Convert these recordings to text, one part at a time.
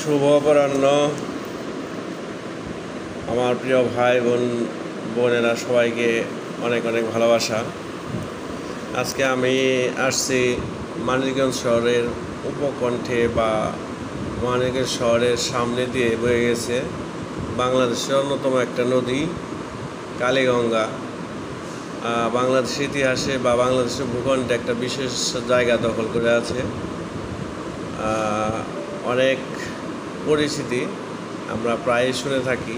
শুভ অপরাহ্ন আমার প্রিয় ভাই বোনেরা, সবাইকে অনেক অনেক ভালোবাসা। আজকে আমি আসছি মানিকগঞ্জ শহরের উপকণ্ঠে বা মানিকগঞ্জ শহরের সামনে দিয়ে বয়ে গেছে বাংলাদেশের অন্যতম একটা নদী কালীগঙ্গা। বাংলাদেশের ইতিহাসে বা বাংলাদেশের ভূখণ্ডে একটা বিশেষ জায়গা দখল করে আছে। অনেক পরিচিতি আমরা প্রায়ই শুনে থাকি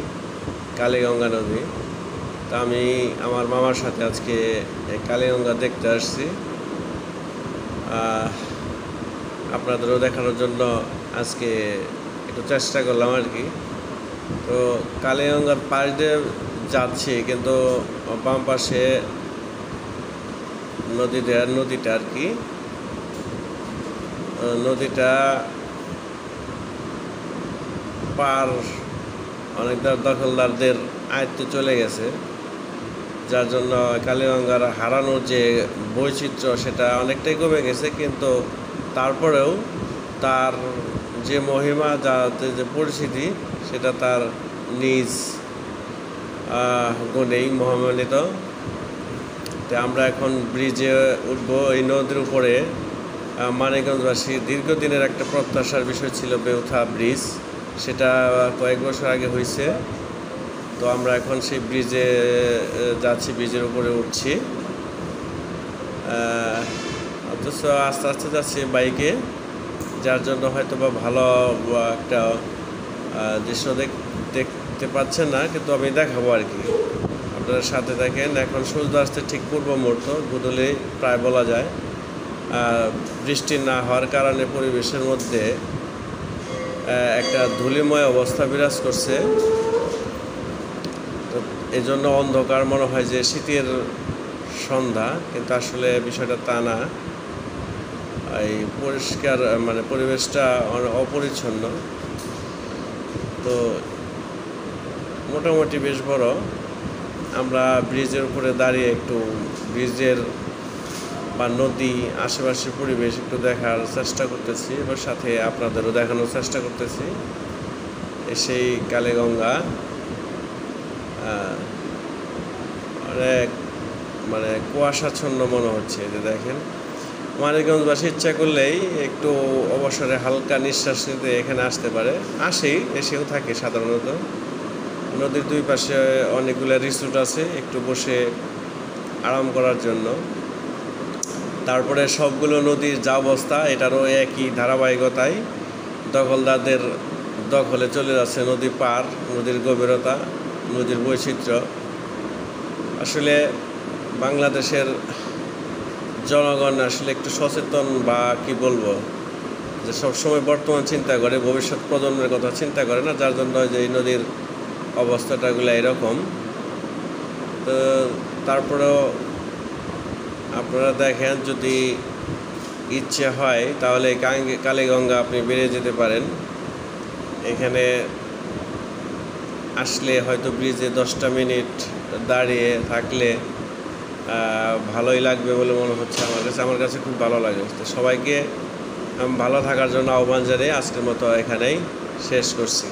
কালীগঙ্গা নদী। তা আমি আমার মামার সাথে আজকে কালীগঙ্গা দেখতে আসছি, আপনাদেরও দেখানোর জন্য আজকে একটু চেষ্টা করলাম আর কি। তো কালীগঙ্গার পাশ দিয়ে যাচ্ছি, কিন্তু বাম পাশে নদীটা আর কি, নদীটা পার অনেক দখলদারদের আয়ত্তে চলে গেছে, যার জন্য কালীগঙ্গার হারানোর যে বৈচিত্র্য সেটা অনেকটাই কমে গেছে। কিন্তু তারপরেও তার যে মহিমা, যাতে যে পরিচিতি, সেটা তার নিজ গুণেই মহিমান্বিত। তো আমরা এখন ব্রিজে উঠবো। এই নদীর উপরে মানিকগঞ্জবাসী দীর্ঘদিনের একটা প্রত্যাশার বিষয় ছিল বেউথা ব্রিজ, সেটা কয়েক বছর আগে হয়েছে। তো আমরা এখন সেই ব্রিজে যাচ্ছি, ব্রিজের উপরে উঠছি, অথচ আস্তে আস্তে যাচ্ছি বাইকে, যার জন্য হয়তো বা ভালো একটা দৃশ্য দেখতে পাচ্ছেন না, কিন্তু আমি দেখাবো আর কি। আপনারা সাথে থাকেন। এখন সূর্যাস্তের ঠিক পূর্ব মুহূর্ত, গোধূলি প্রায় বলা যায়। বৃষ্টি না হওয়ার কারণে পরিবেশের মধ্যে একটা ধূলিময় অবস্থা বিরাজ করছে। তো এই জন্য অন্ধকার মনে হয় যে শীতের সন্ধ্যা, কিন্তু আসলে বিষয়টা তা না। এই পরিষ্কার পরিবেশটা অপরিচ্ছন্ন। তো মোটামুটি বেশ বড়। আমরা ব্রিজের উপরে দাঁড়িয়ে একটু ব্রিজের বা নদী, আশেপাশের পরিবেশ একটু দেখার চেষ্টা করতেছি, এবং সাথে আপনাদেরও দেখানোর চেষ্টা করতেছি। সেই কালীগঙ্গা অনেক কুয়াশাচ্ছন্ন মনে হচ্ছে। যে দেখেন, মানিকগঞ্জবাসী ইচ্ছা করলেই একটু অবসরে হালকা নিঃশ্বাস নিতে এখানে আসতে পারে, এসেও থাকে সাধারণত। নদীর দুই পাশে অনেকগুলো রিসোর্ট আছে একটু বসে আরাম করার জন্য। তারপরে সবগুলো নদীর যা অবস্থা, এটারও একই ধারাবাহিকতায় দখলদারদের দখলে চলে যাচ্ছে নদী পার, নদীর গভীরতা, নদীর বৈচিত্র্য। আসলে বাংলাদেশের জনগণ আসলে একটু সচেতন, বা কি বলবো, যে সবসময় বর্তমান চিন্তা করে, ভবিষ্যৎ প্রজন্মের কথা চিন্তা করে না, যার জন্য যে এই নদীর অবস্থাটাগুলো এরকম। তো তারপরেও আপনারা দেখেন, যদি ইচ্ছে হয় তাহলে কালীগঙ্গা আপনি বেরিয়ে যেতে পারেন। এখানে আসলে হয়তো ব্রিজে 10টা মিনিট দাঁড়িয়ে থাকলে ভালোই লাগবে বলে মনে হচ্ছে আমার কাছে খুব ভালো লাগে। তো সবাইকে ভালো থাকার জন্য আহ্বান জানিয়ে আজকের মতো এখানেই শেষ করছি।